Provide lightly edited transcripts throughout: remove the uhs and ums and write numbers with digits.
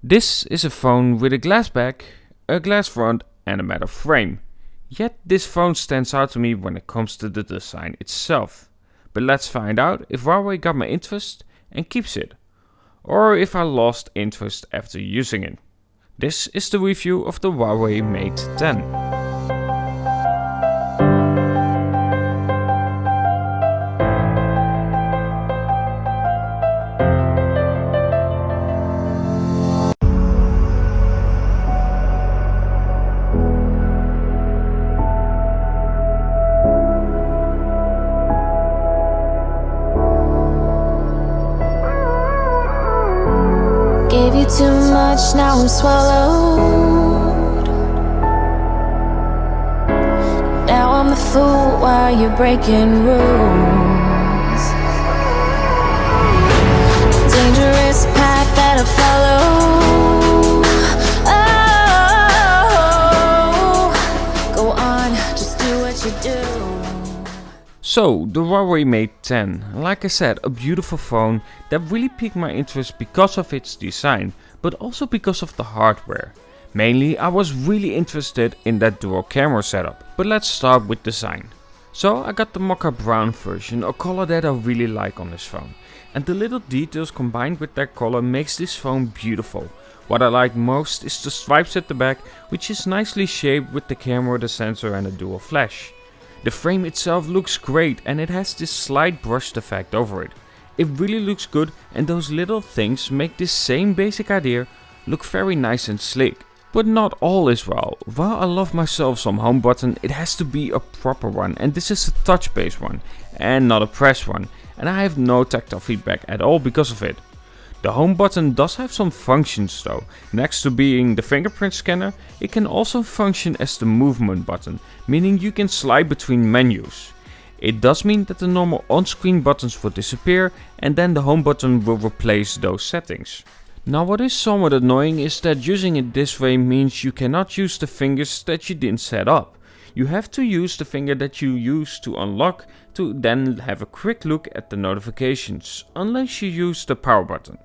This is a phone with a glass back, a glass front and a metal frame. Yet this phone stands out to me when it comes to the design itself. But let's find out if Huawei got my interest and keeps it, or if I lost interest after using it. This is the review of the Huawei Mate 10. Gave you too much, now I'm swallowed. Now I'm the fool while you're breaking rules. Dangerous path that I follow. Oh, go on, just do what you do. So, the Huawei Mate 10, like I said, a beautiful phone that really piqued my interest because of its design, but also because of the hardware. Mainly, I was really interested in that dual camera setup, but let's start with design. So, I got the mocha brown version, a color that I really like on this phone. And the little details combined with that color makes this phone beautiful. What I like most is the stripes at the back, which is nicely shaped with the camera, the sensor and a dual flash. The frame itself looks great and it has this slight brushed effect over it. It really looks good and those little things make this same basic idea look very nice and sleek. But not all is well. While I love myself some home button, it has to be a proper one, and this is a touch based one and not a press one, and I have no tactile feedback at all because of it. The home button does have some functions though. Next to being the fingerprint scanner, it can also function as the movement button, meaning you can slide between menus. It does mean that the normal on-screen buttons will disappear and then the home button will replace those settings. Now what is somewhat annoying is that using it this way means you cannot use the fingers that you didn't set up. You have to use the finger that you use to unlock to then have a quick look at the notifications, unless you use the power button.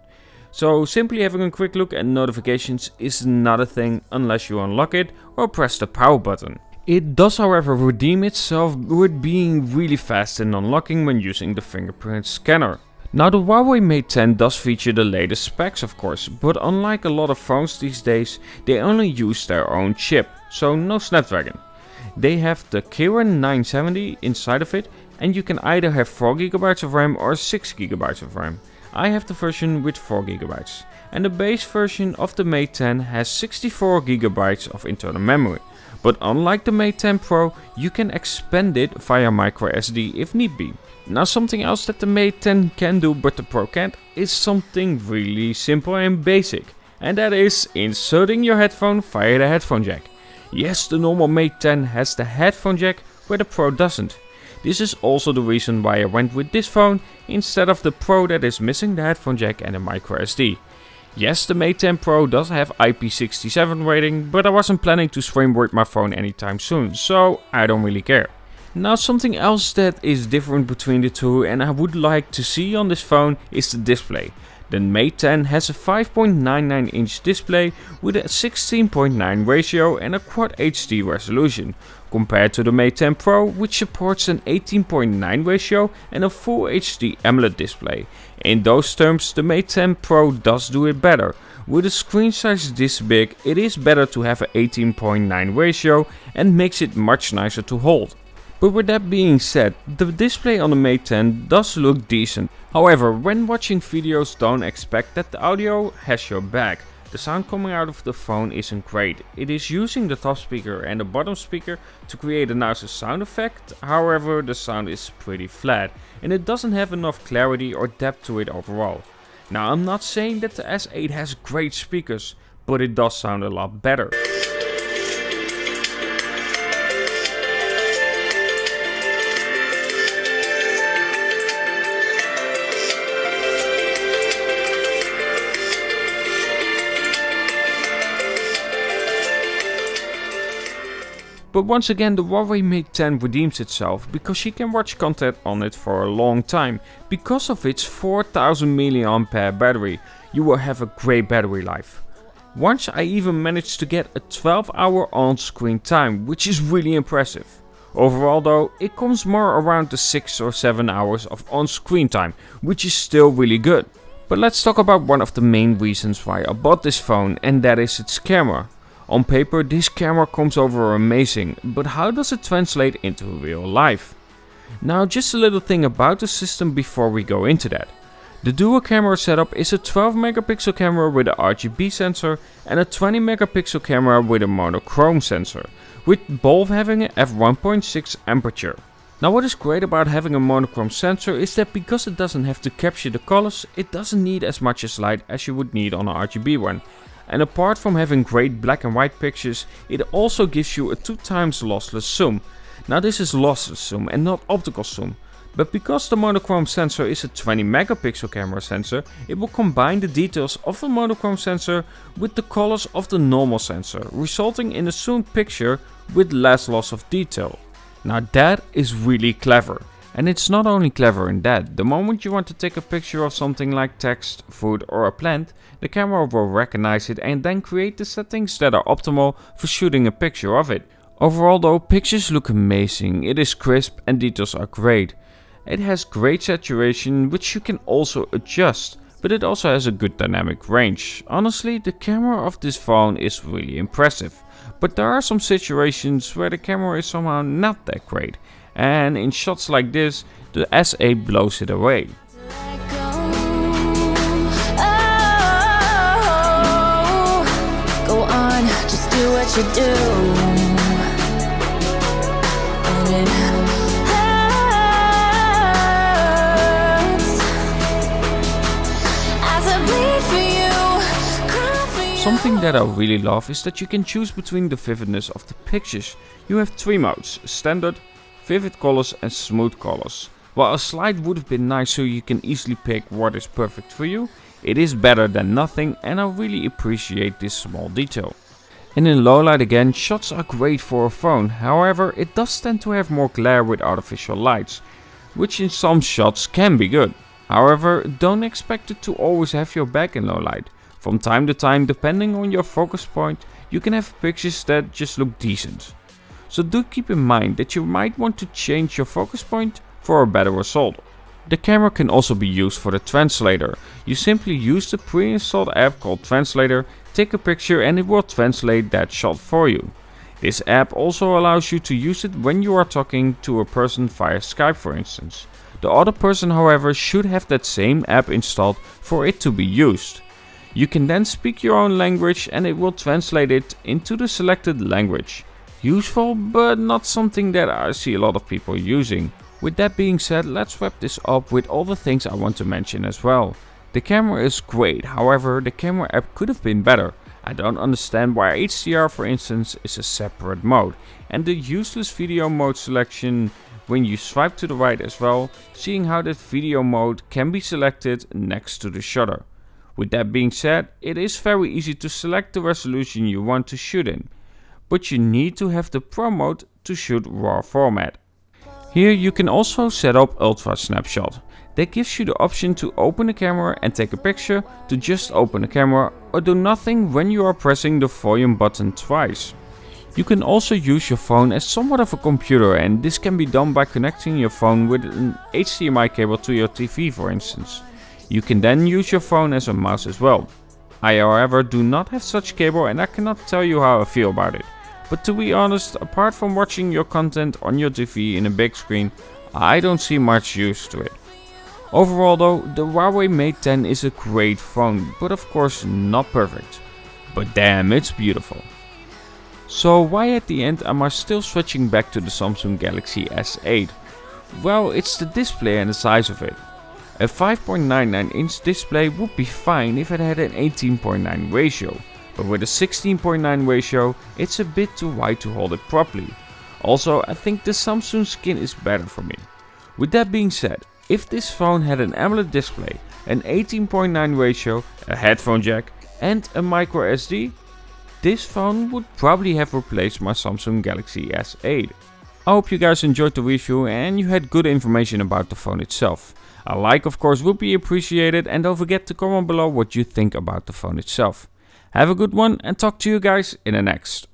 So simply having a quick look at notifications is not a thing unless you unlock it or press the power button. It does however redeem itself with being really fast in unlocking when using the fingerprint scanner. Now the Huawei Mate 10 does feature the latest specs of course, but unlike a lot of phones these days, they only use their own chip, so no Snapdragon. They have the Kirin 970 inside of it and you can either have 4GB of RAM or 6GB of RAM. I have the version with 4GB, and the base version of the Mate 10 has 64GB of internal memory. But unlike the Mate 10 Pro, you can expand it via microSD if need be. Now something else that the Mate 10 can do but the Pro can't is something really simple and basic. And that is inserting your headphone via the headphone jack. Yes, the normal Mate 10 has the headphone jack where the Pro doesn't. This is also the reason why I went with this phone instead of the Pro that is missing the headphone jack and a microSD. Yes, the Mate 10 Pro does have IP67 rating, but I wasn't planning to springboard my phone anytime soon, so I don't really care. Now something else that is different between the two and I would like to see on this phone is the display. The Mate 10 has a 5.99 inch display with a 16:9 ratio and a Quad HD resolution, compared to the Mate 10 Pro which supports an 18:9 ratio and a Full HD AMOLED display. In those terms, the Mate 10 Pro does do it better. With a screen size this big, it is better to have an 18:9 ratio and makes it much nicer to hold. But with that being said, the display on the Mate 10 does look decent. However, when watching videos, don't expect that the audio has your back. The sound coming out of the phone isn't great. It is using the top speaker and the bottom speaker to create a nicer sound effect, however the sound is pretty flat and it doesn't have enough clarity or depth to it overall. Now I'm not saying that the S8 has great speakers, but it does sound a lot better. But once again, the Huawei Mate 10 redeems itself because you can watch content on it for a long time. Because of its 4000 mAh battery, you will have a great battery life. Once I even managed to get a 12-hour on-screen time, which is really impressive. Overall though, it comes more around the 6 or 7 hours of on-screen time, which is still really good. But let's talk about one of the main reasons why I bought this phone, and that is its camera. On paper this camera comes over amazing, but how does it translate into real life? Now just a little thing about the system before we go into that. The dual camera setup is a 12 megapixel camera with a RGB sensor and a 20 megapixel camera with a monochrome sensor, with both having an f1.6 aperture. Now what is great about having a monochrome sensor is that because it doesn't have to capture the colors, it doesn't need as much light as you would need on an RGB one. And apart from having great black and white pictures, it also gives you a 2 times lossless zoom. Now this is lossless zoom and not optical zoom. But because the monochrome sensor is a 20 megapixel camera sensor, it will combine the details of the monochrome sensor with the colors of the normal sensor, resulting in a zoomed picture with less loss of detail. Now that is really clever. And it's not only clever in that, the moment you want to take a picture of something like text, food or a plant, the camera will recognize it and then create the settings that are optimal for shooting a picture of it. Overall though, pictures look amazing, it is crisp and details are great. It has great saturation, which you can also adjust, but it also has a good dynamic range. Honestly, the camera of this phone is really impressive, but there are some situations where the camera is somehow not that great, and in shots like this, the S8 blows it away. Go on, just do what you do. And it hurts. As I bleed for you, cry for you. Something that I really love is that you can choose between the vividness of the pictures. You have 3 modes: standard, vivid colors and smooth colors. While a slide would have been nice so you can easily pick what is perfect for you, it is better than nothing, and I really appreciate this small detail. And in low light again, shots are great for a phone, however it does tend to have more glare with artificial lights, which in some shots can be good. However, don't expect it to always have your back in low light. From time to time, depending on your focus point, you can have pictures that just look decent. So do keep in mind that you might want to change your focus point for a better result. The camera can also be used for the translator. You simply use the pre-installed app called Translator, take a picture and it will translate that shot for you. This app also allows you to use it when you are talking to a person via Skype, for instance. The other person, however, should have that same app installed for it to be used. You can then speak your own language and it will translate it into the selected language. Useful, but not something that I see a lot of people using. With that being said, let's wrap this up with all the things I want to mention as well. The camera is great, however the camera app could have been better. I don't understand why HDR, for instance, is a separate mode, and the useless video mode selection when you swipe to the right as well, seeing how that video mode can be selected next to the shutter. With that being said, it is very easy to select the resolution you want to shoot in, but you need to have the Pro mode to shoot RAW format. Here you can also set up Ultra Snapshot. That gives you the option to open the camera and take a picture, to just open the camera or do nothing when you are pressing the volume button twice. You can also use your phone as somewhat of a computer, and this can be done by connecting your phone with an HDMI cable to your TV, for instance. You can then use your phone as a mouse as well. I, however, do not have such cable and I cannot tell you how I feel about it. But to be honest, apart from watching your content on your TV in a big screen, I don't see much use to it. Overall though, the Huawei Mate 10 is a great phone, but of course not perfect. But damn, it's beautiful. So why at the end am I still switching back to the Samsung Galaxy S8? Well, it's the display and the size of it. A 5.99 inch display would be fine if it had an 18.9 ratio. But with a 16.9 ratio, it's a bit too wide to hold it properly. Also, I think the Samsung skin is better for me. With that being said, if this phone had an AMOLED display, an 18.9 ratio, a headphone jack and a micro SD, this phone would probably have replaced my Samsung Galaxy S8. I hope you guys enjoyed the review and you had good information about the phone itself. A like of course would be appreciated, and don't forget to comment below what you think about the phone itself. Have a good one and talk to you guys in the next.